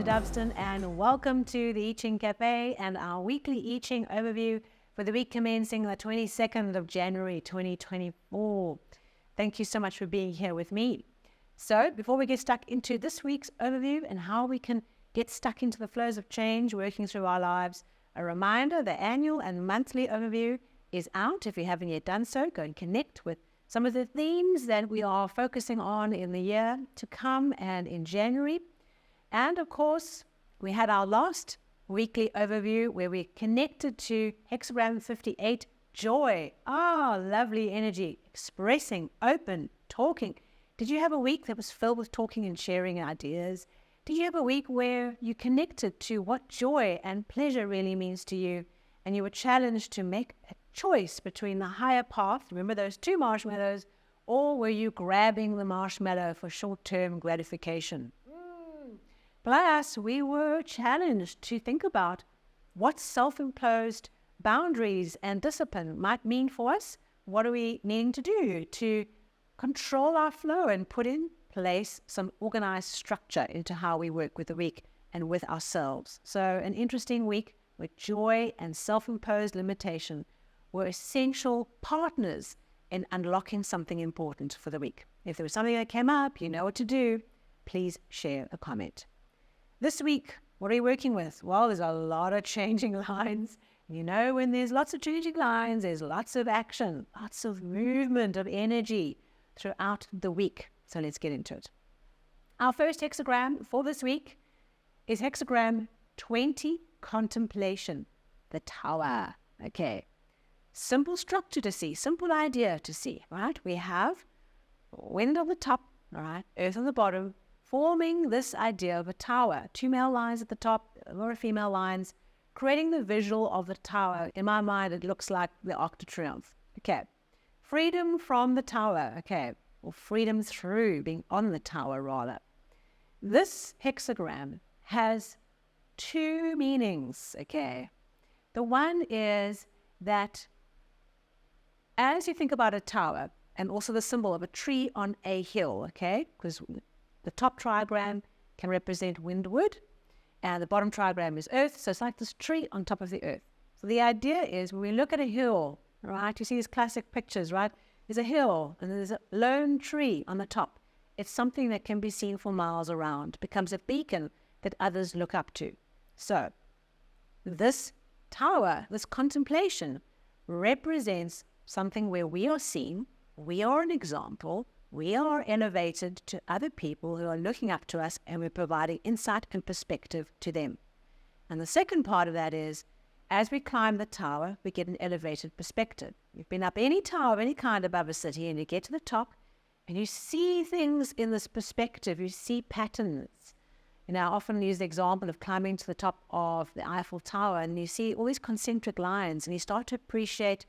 Dubston, and welcome to the I Ching Cafe and our weekly I Ching overview for the week commencing the 22nd of January 2024. Thank you so much for being here with me. So before we get stuck into this week's overview and how we can get stuck into the flows of change working through our lives, a reminder, the annual and monthly overview is out. If you haven't yet done so, go and connect with some of the themes that we are focusing on in the year to come and in January. And of course, we had our last weekly overview where we connected to Hexagram 58, joy. Lovely energy, expressing, open, talking. Did you have a week that was filled with talking and sharing ideas? Did you have a week where you connected to what joy and pleasure really means to you, and you were challenged to make a choice between the higher path, remember those two marshmallows, or were you grabbing the marshmallow for short-term gratification? Plus, we were challenged to think about what self-imposed boundaries and discipline might mean for us. What are we needing to do to control our flow and put in place some organized structure into how we work with the week and with ourselves? So an interesting week where joy and self-imposed limitation were essential partners in unlocking something important for the week. If there was something that came up, you know what to do. Please share a comment. This week, what are you working with? Well, there's a lot of changing lines. You know, when there's lots of changing lines, there's lots of action, lots of movement of energy throughout the week. So let's get into it. Our first hexagram for this week is hexagram 20, Contemplation, the Tower. Okay. Simple structure to see, simple idea to see, right? We have wind on the top, all right, earth on the bottom, forming this idea of a tower. Two male lines at the top, a lot of female lines, creating the visual of the tower. In my mind, it looks like the Arc de Triomphe. Okay. Freedom from the tower. Okay. Or freedom through, being on the tower, rather. This hexagram has two meanings. Okay. The one is that as you think about a tower, and also the symbol of a tree on a hill, okay, because the top trigram can represent windward, and the bottom trigram is earth, so it's like this tree on top of the earth. So the idea is when we look at a hill, right, you see these classic pictures, right? There's a hill, and there's a lone tree on the top. It's something that can be seen for miles around, becomes a beacon that others look up to. So this tower, this contemplation, represents something where we are seen, we are an example, we are elevated to other people who are looking up to us, and we're providing insight and perspective to them. And the second part of that is, as we climb the tower, we get an elevated perspective. You've been up any tower, any kind above a city, and you get to the top, and you see things in this perspective. You see patterns. You know, I often use the example of climbing to the top of the Eiffel Tower, and you see all these concentric lines, and you start to appreciate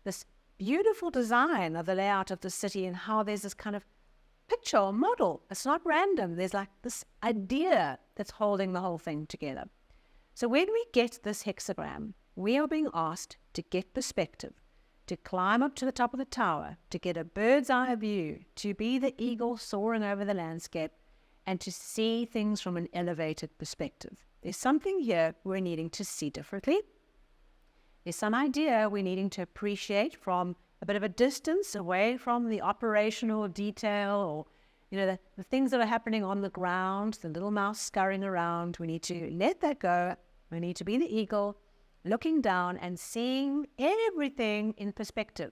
this beautiful design of the layout of the city and how there's this kind of picture or model. It's not random. There's like this idea that's holding the whole thing together. So when we get this hexagram, we are being asked to get perspective, to climb up to the top of the tower, to get a bird's eye view, to be the eagle soaring over the landscape, and to see things from an elevated perspective. There's something here we're needing to see differently. There's some idea we're needing to appreciate from a bit of a distance away from the operational detail, or, you know, the things that are happening on the ground, the little mouse scurrying around. We need to let that go. We need to be the eagle, looking down and seeing everything in perspective.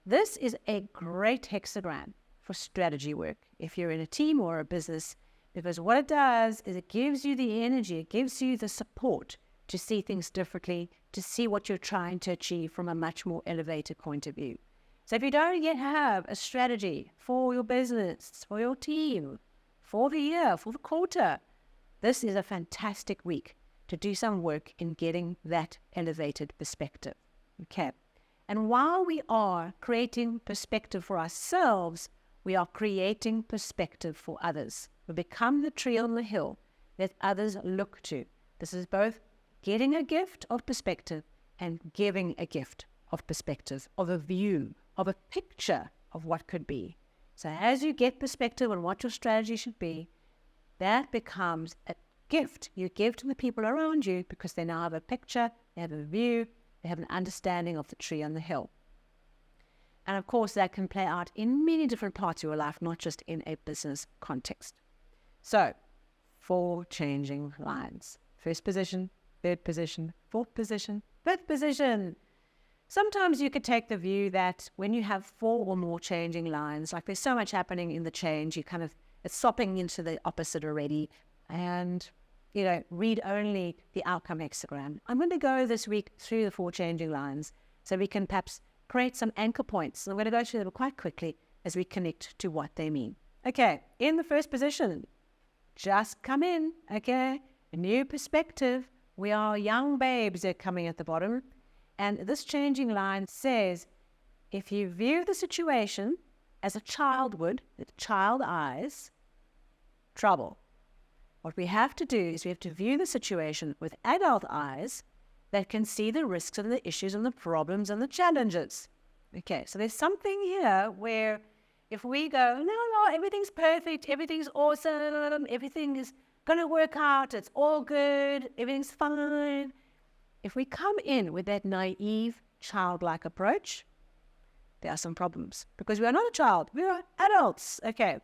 This is a great hexagram for strategy work if you're in a team or a business, because what it does is it gives you the energy, it gives you the support to see things differently, to see what you're trying to achieve from a much more elevated point of view. So if you don't yet have a strategy for your business, for your team, for the year, for the quarter, this is a fantastic week to do some work in getting that elevated perspective. Okay. And while we are creating perspective for ourselves, we are creating perspective for others. We become the tree on the hill that others look to. This is both getting a gift of perspective and giving a gift of perspective, of a view, of a picture of what could be. So as you get perspective on what your strategy should be, that becomes a gift. You give to the people around you because they now have a picture, they have a view, they have an understanding of the tree on the hill. And of course, that can play out in many different parts of your life, not just in a business context. So, 4 changing lines. First position, third position, fourth position, fifth position. Sometimes you could take the view that when you have 4 or more changing lines, like there's so much happening in the change, it's swapping into the opposite already. And, read only the outcome hexagram. I'm going to go this week through the 4 changing lines so we can perhaps create some anchor points. I'm going to go through them quite quickly as we connect to what they mean. Okay, in the first position, just come in, okay? A new perspective. We are young babes that are coming at the bottom. And this changing line says, if you view the situation as a child would, with child eyes, trouble. What we have to do is we have to view the situation with adult eyes that can see the risks and the issues and the problems and the challenges. Okay, so there's something here where if we go, no, everything's perfect, everything's awesome, everything is going to work out, it's all good, everything's fine. If we come in with that naive, childlike approach, there are some problems because we are not a child, we are adults. Okay,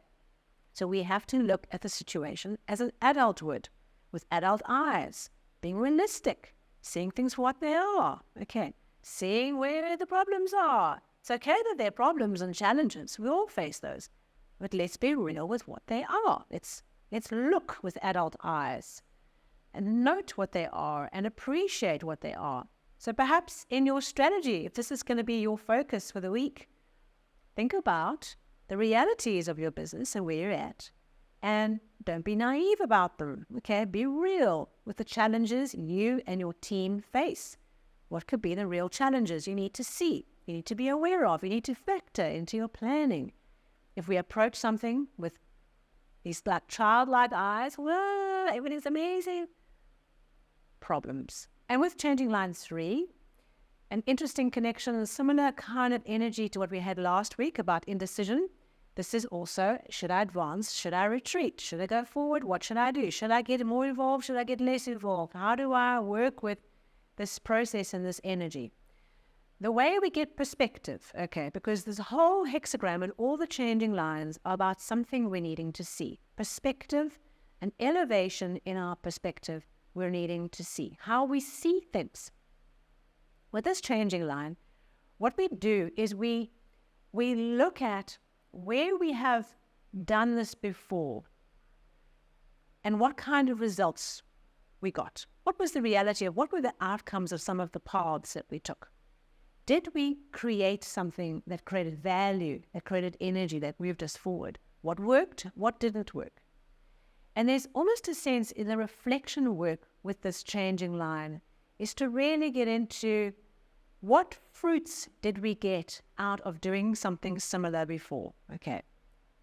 so we have to look at the situation as an adult would, with adult eyes, being realistic, seeing things for what they are, okay, seeing where the problems are. It's okay that there are problems and challenges. We all face those. But let's be real with what they are. Let's look with adult eyes and note what they are and appreciate what they are. So perhaps in your strategy, if this is going to be your focus for the week, think about the realities of your business and where you're at. And don't be naive about them, okay? Be real with the challenges you and your team face. What could be the real challenges you need to see, you need to be aware of, you need to factor into your planning. If we approach something with these like childlike eyes, whoa, everything's amazing, problems. And with changing line 3, an interesting connection, a similar kind of energy to what we had last week about indecision. This is also, should I advance? Should I retreat? Should I go forward? What should I do? Should I get more involved? Should I get less involved? How do I work with this process and this energy? The way we get perspective, okay, because this whole hexagram and all the changing lines are about something we're needing to see. Perspective, an elevation in our perspective we're needing to see. How we see things. With this changing line, what we do is we look at where we have done this before and what kind of results we got. What was the reality of, what were the outcomes of some of the paths that we took? Did we create something that created value, that created energy, that moved us forward? What worked? What didn't work? And there's almost a sense in the reflection work with this changing line is to really get into what fruits did we get out of doing something similar before? Okay.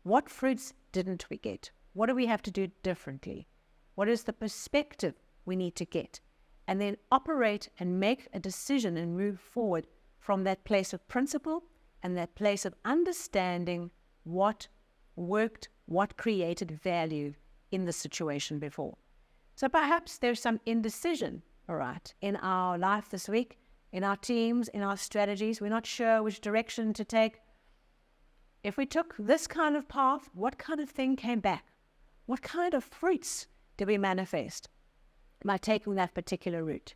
What fruits didn't we get? What do we have to do differently? What is the perspective we need to get? And then operate and make a decision and move forward from that place of principle and that place of understanding what worked, what created value in the situation before. So perhaps there's some indecision, all right, in our life this week, in our teams, in our strategies. We're not sure which direction to take. If we took this kind of path, what kind of thing came back? What kind of fruits did we manifest by taking that particular route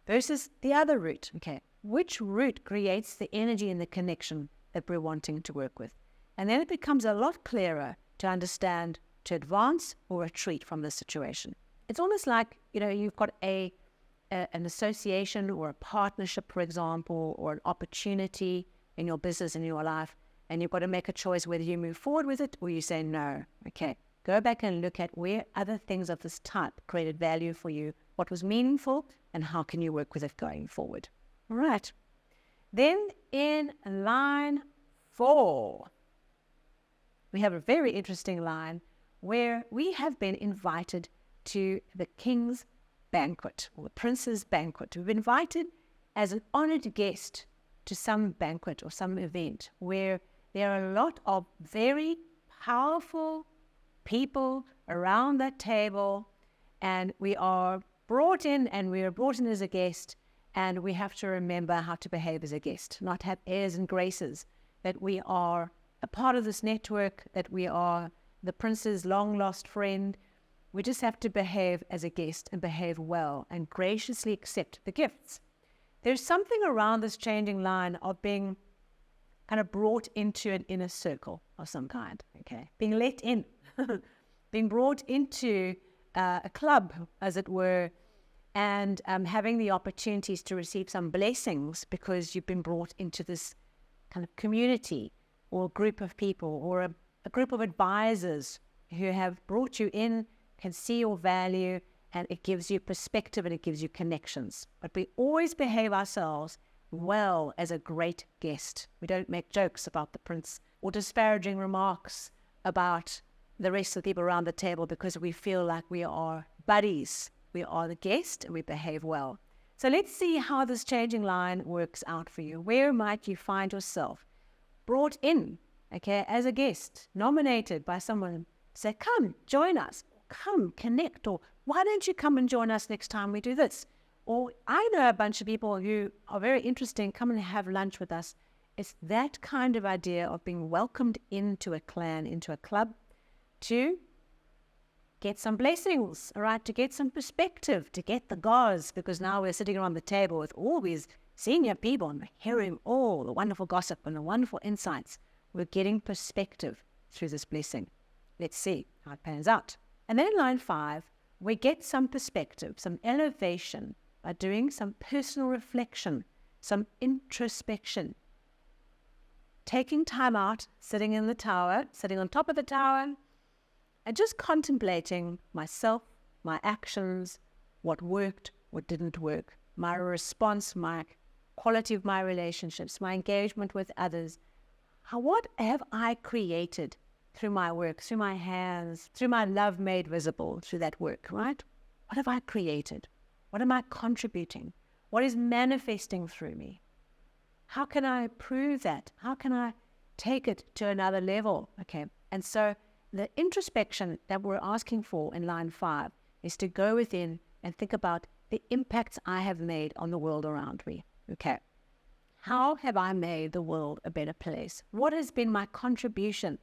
versus the other route? Okay, which route creates the energy and the connection that we're wanting to work with? And then it becomes a lot clearer to understand to advance or retreat from the situation. It's almost like, you've got an association or a partnership, for example, or an opportunity in your business, in your life, and you've got to make a choice whether you move forward with it or you say no. Okay, go back and look at where other things of this type created value for you, what was meaningful, and how can you work with it going forward. All right. Then in line 4, we have a very interesting line where we have been invited to the king's banquet or the prince's banquet. We've been invited as an honored guest to some banquet or some event where there are a lot of very powerful people around that table, and we are brought in, and we are brought in as a guest, and we have to remember how to behave as a guest, not have airs and graces, that we are a part of this network, that we are the prince's long-lost friend. We just have to behave as a guest and behave well and graciously accept the gifts. There's something around this changing line of being kind of brought into an inner circle of some kind, okay? Being let in, being brought into a club, as it were, and having the opportunities to receive some blessings because you've been brought into this kind of community or group of people or a group of advisors who have brought you in, can see your value, and it gives you perspective and it gives you connections. But we always behave ourselves well as a great guest. We don't make jokes about the prince or disparaging remarks about the rest of the people around the table because we feel like we are buddies. We are the guest and we behave well. So let's see how this changing line works out for you. Where might you find yourself brought in, okay, as a guest, nominated by someone? Say, come, join us, come, connect, or why don't you come and join us next time we do this? Or I know a bunch of people who are very interesting, come and have lunch with us. It's that kind of idea of being welcomed into a clan, into a club, to get some blessings, all right, to get some perspective, to get the gauze, because now we're sitting around the table with all these senior people and hearing all the wonderful gossip and the wonderful insights. We're getting perspective through this blessing. Let's see how it pans out. And then in line 5, we get some perspective, some elevation by doing some personal reflection, some introspection. Taking time out, sitting in the tower, sitting on top of the tower, and just contemplating myself, my actions, what worked, what didn't work, my response, my quality of my relationships, my engagement with others. What have I created through my work, through my hands, through my love made visible through that work, right? What have I created? What am I contributing? What is manifesting through me? How can I prove that? How can I take it to another level? Okay, and so the introspection that we're asking for in line 5 is to go within and think about the impacts I have made on the world around me. Okay, how have I made the world a better place? What has been my contribution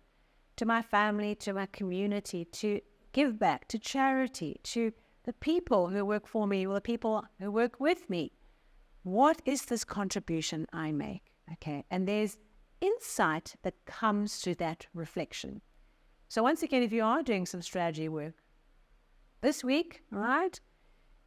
to my family, to my community, to give back, to charity, to the people who work for me or the people who work with me? What is this contribution I make? Okay, and there's insight that comes through that reflection. So once again, if you are doing some strategy work this week, right,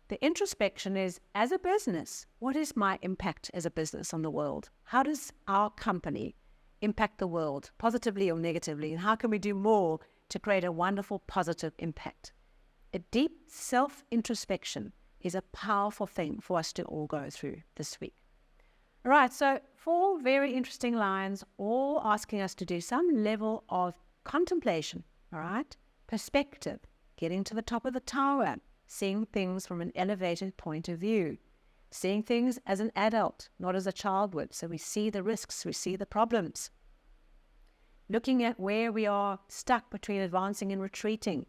the introspection is, as a business, what is my impact as a business on the world? How does our company impact the world, positively or negatively? And how can we do more to create a wonderful, positive impact? A deep self-introspection is a powerful thing for us to all go through this week. All right, so 4 very interesting lines, all asking us to do some level of contemplation, all right? Perspective, getting to the top of the tower, seeing things from an elevated point of view, seeing things as an adult, not as a child would. So we see the risks, we see the problems. Looking at where we are stuck between advancing and retreating,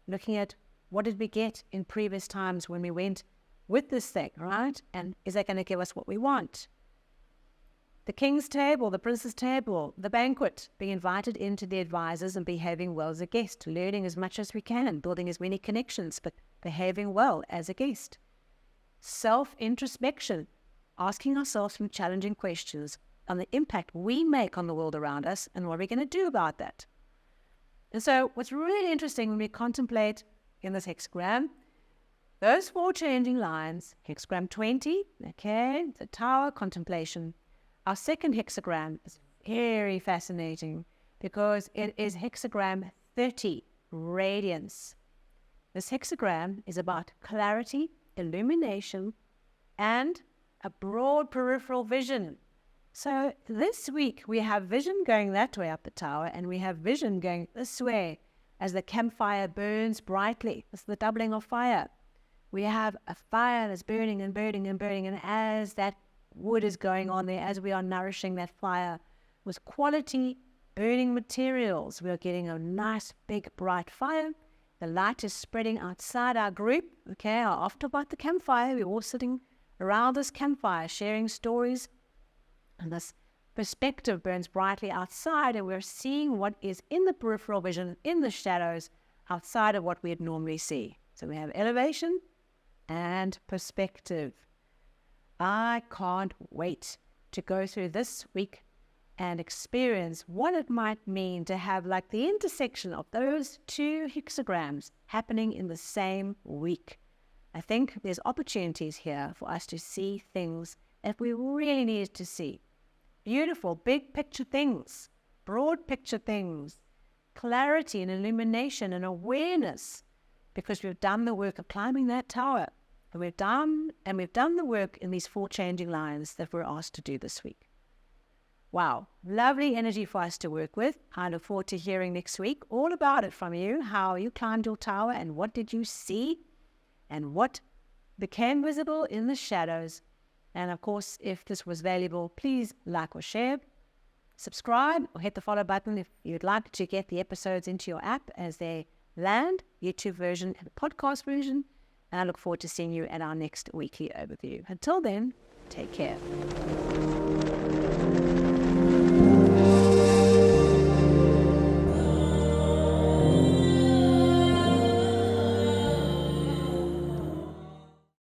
looking at what did we get in previous times when we went with this thing, right? And is that going to give us what we want? The king's table, the prince's table, the banquet, being invited into the advisors and behaving well as a guest, learning as much as we can, building as many connections, but behaving well as a guest. Self-introspection, asking ourselves some challenging questions on the impact we make on the world around us and what are we going to do about that. And so what's really interesting when we contemplate in this hexagram, those 4 changing lines, hexagram 20, okay, the tower, contemplation. Our second hexagram is very fascinating because it is hexagram 30, radiance. This hexagram is about clarity, illumination, and a broad peripheral vision. So this week we have vision going that way up the tower, and we have vision going this way as the campfire burns brightly. It's the doubling of fire. We have a fire that's burning and burning and burning, and as that wood is going on there, as we are nourishing that fire with quality burning materials, we are getting a nice big bright fire. The light is spreading outside our group. Okay, after about the campfire, we're all sitting around this campfire, sharing stories. And this perspective burns brightly outside, and we're seeing what is in the peripheral vision, in the shadows, outside of what we'd normally see. So we have elevation and perspective. I can't wait to go through this week and experience what it might mean to have like the intersection of those two hexagrams happening in the same week. I think there's opportunities here for us to see things that we really need to see. Beautiful, big picture things, broad picture things, clarity and illumination and awareness, because we've done the work of climbing that tower. And we've done the work in these 4 changing lines that we're asked to do this week. Wow, lovely energy for us to work with. I look forward to hearing next week all about it from you, how you climbed your tower and what did you see and what became visible in the shadows. And of course, if this was valuable, please like or share, subscribe or hit the follow button if you'd like to get the episodes into your app as they land, YouTube version and podcast version. And I look forward to seeing you at our next weekly overview. Until then, take care.